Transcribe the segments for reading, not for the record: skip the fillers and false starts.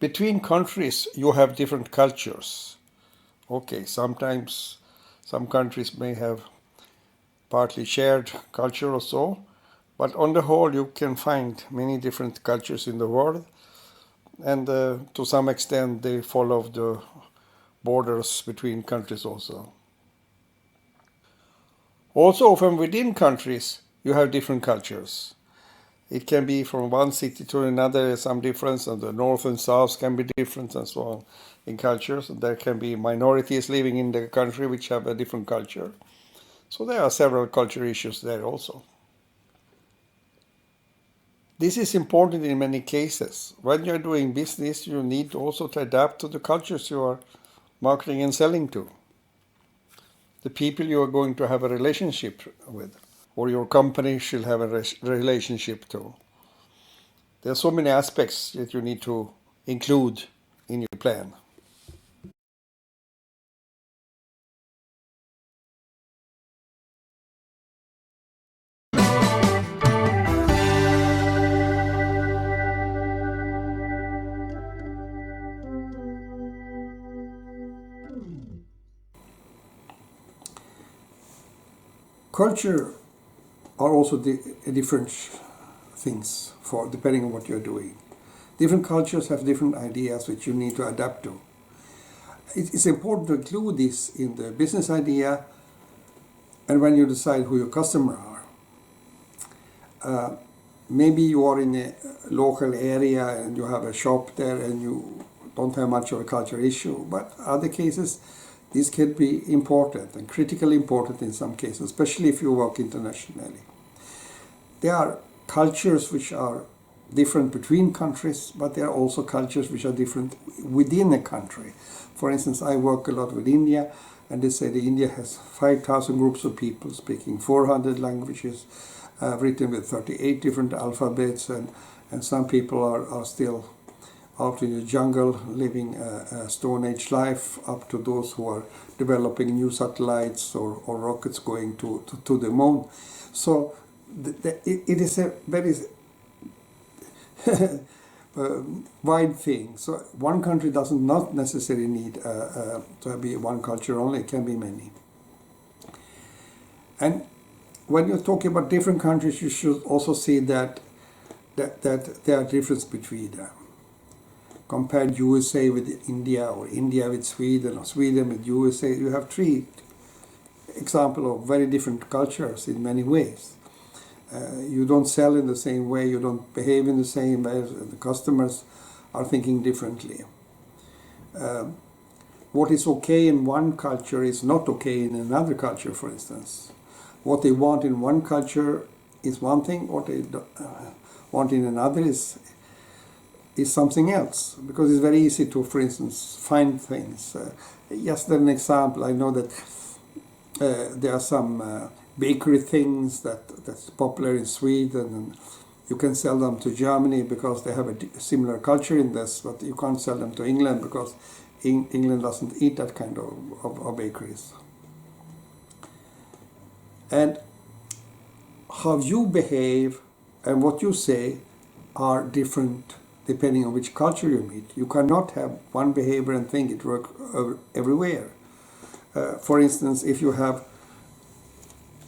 Between countries, you have different cultures. Okay, sometimes some countries may have partly shared culture or so, but on the whole, you can find many different cultures in the world, and to some extent, they follow the borders between countries also. Also, from within countries, you have different cultures. It can be from one city to another, some difference, and the north and south can be different, and so on in cultures. There can be minorities living in the country which have a different culture. So there are several culture issues there also. This is important in many cases. When you're doing business, you need also to adapt to the cultures you are marketing and selling to, the people you are going to have a relationship with, or your company should have a relationship to. There are so many aspects that you need to include in your plan. Culture are also different things for depending on what you're doing. Different cultures have different ideas which you need to adapt to. It's important to include this in the business idea and when you decide who your customer are. Maybe you are in a local area and you have a shop there and you don't have much of a culture issue, but other cases this can be important and critically important in some cases, especially if you work internationally. There are cultures which are different between countries, but there are also cultures which are different within a country. For instance, I work a lot with India, and they say that India has 5,000 groups of people speaking 400 languages, written with 38 different alphabets, and some people are still out in the jungle living a Stone Age life, up to those who are developing new satellites or rockets going to the moon. So it is a very wide thing. So one country doesn't not necessarily need to be one culture only, it can be many. And when you're talking about different countries, you should also see that there are differences between them. Compare USA with India, or India with Sweden, or Sweden with USA. You have three examples of very different cultures in many ways. You don't sell in the same way, you don't behave in the same way, the customers are thinking differently. What is okay in one culture is not okay in another culture, for instance. What they want in one culture is one thing, what they want in another is something else, because it's very easy to, for instance, find things. Just an example, I know that there are some bakery things that's popular in Sweden, and you can sell them to Germany because they have a similar culture in this, but you can't sell them to England because England doesn't eat that kind of bakeries. And how you behave and what you say are different depending on which culture you meet. You cannot have one behavior and think it works everywhere. For instance, if you have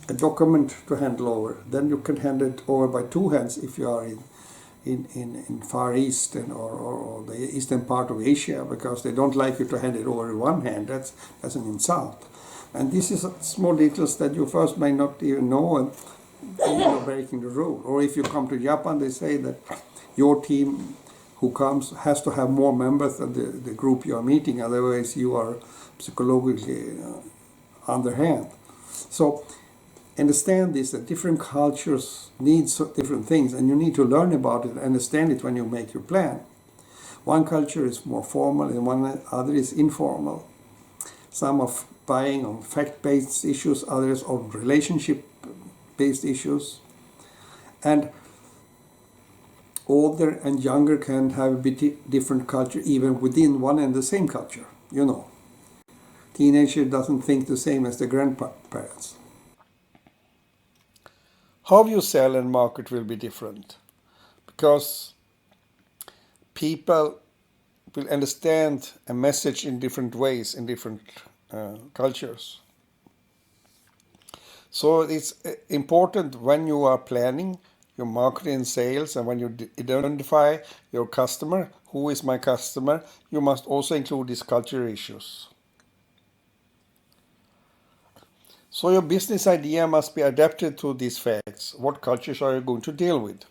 a document to handle over, then you can hand it over by two hands if you are in Far East or the eastern part of Asia, because they don't like you to hand it over with one hand. That's an insult. And this is small details that you first may not even know, and you're breaking the rule. Or if you come to Japan, they say that your team who comes has to have more members than the group you are meeting, otherwise you are psychologically underhand. So understand this, that different cultures need different things, and you need to learn about it and understand it when you make your plan. One culture is more formal and one other is informal. Some are buying on fact-based issues, others on relationship-based issues. And older and younger can have a bit different culture even within one and the same culture, you know. Teenager doesn't think the same as the grandparents. How you sell and market will be different, because people will understand a message in different ways in different cultures. So it's important when you are planning your marketing and sales, and when you identify your customer, who is my customer, you must also include these culture issues. So your business idea must be adapted to these facts. What cultures are you going to deal with?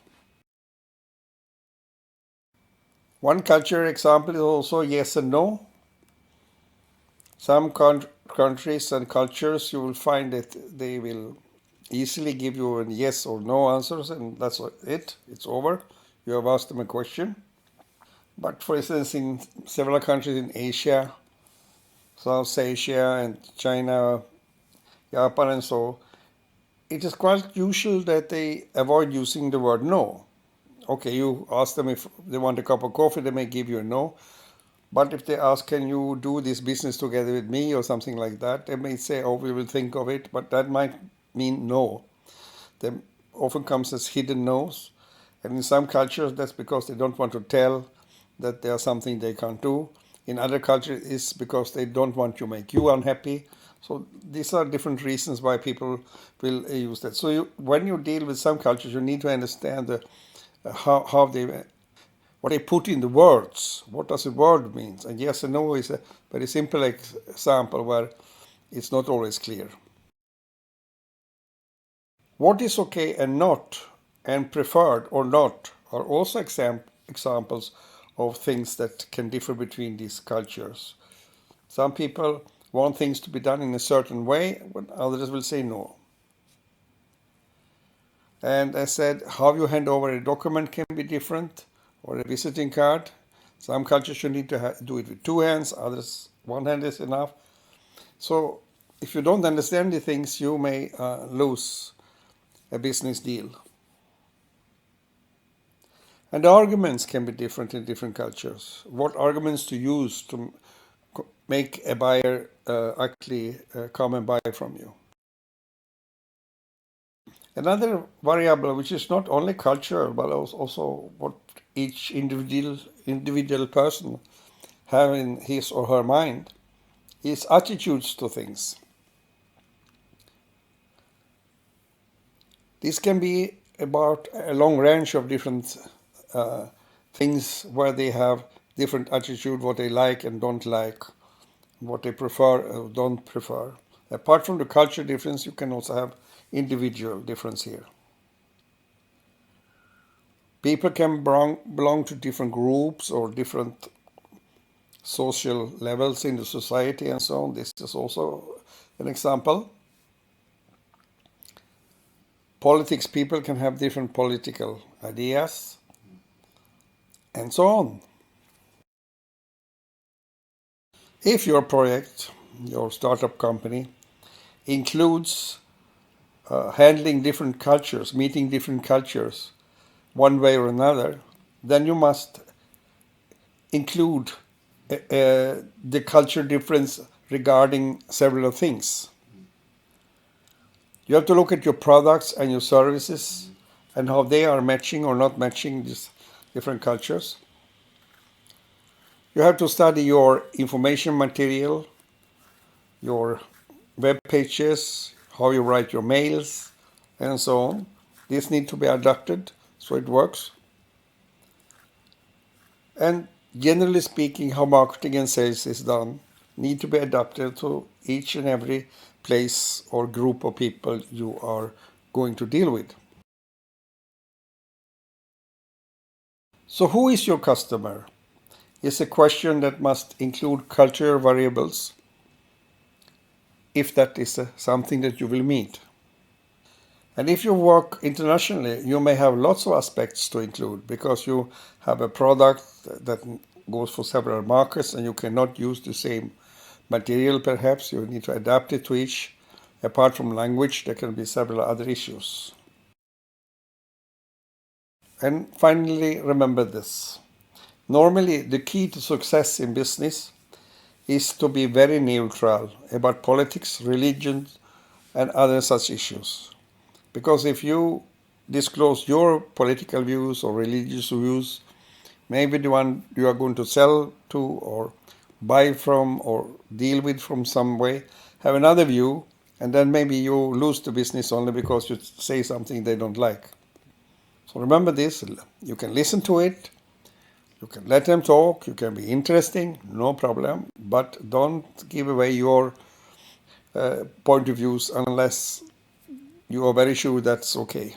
One culture example is also yes and no. Some countries and cultures, you will find that they will easily give you a yes or no answers, and that's it. It's over. You have asked them a question. But for instance, in several countries in Asia, South Asia, and China, Japan, and so, it is quite usual that they avoid using the word no. Okay, you ask them if they want a cup of coffee, they may give you a no. But if they ask, can you do this business together with me or something like that, they may say, oh, we will think of it, but that might mean no. They often comes as hidden no's. And in some cultures, that's because they don't want to tell that there's something they can't do. In other cultures, it's because they don't want to make you unhappy. So these are different reasons why people will use that. So when you deal with some cultures, you need to understand how they what they put in the words. What does a word mean? And yes and no is a very simple example where it's not always clear. What is okay and not, and preferred or not, are also examples of things that can differ between these cultures. Some people want things to be done in a certain way, but others will say no. And I said, how you hand over a document can be different, or a visiting card. Some cultures you need to do it with two hands, others one hand is enough. So if you don't understand the things, you may lose a business deal. And arguments can be different in different cultures. What arguments to use to make a buyer actually come and buy from you. Another variable, which is not only cultural, but also what each individual person have in his or her mind, is attitudes to things. This can be about a long range of different things where they have different attitude, what they like and don't like, what they prefer or don't prefer. Apart from the culture difference, you can also have individual difference here. People can belong to different groups or different social levels in the society and so on. This is also an example. Politics, people can have different political ideas and so on. If your project, your startup company, includes handling different cultures, meeting different cultures, one way or another, then you must include the culture difference regarding several things. You have to look at your products and your services and how they are matching or not matching these different cultures. You have to study your information material, your web pages, how you write your mails, and so on. These need to be adapted so it works. And generally speaking, how marketing and sales is done need to be adapted to each and every place or group of people you are going to deal with. So who is your customer? Is a question that must include cultural variables if that is something that you will meet. And if you work internationally, you may have lots of aspects to include because you have a product that goes for several markets and you cannot use the same material perhaps. You need to adapt it to each. Apart from language, there can be several other issues. And finally, remember this. Normally, the key to success in business is to be very neutral about politics, religion, and other such issues. Because if you disclose your political views or religious views, maybe the one you are going to sell to or buy from or deal with from some way, have another view, and then maybe you lose the business only because you say something they don't like. So remember this, you can listen to it, you can let them talk, you can be interesting, no problem, but don't give away your point of views unless you are very sure that's okay.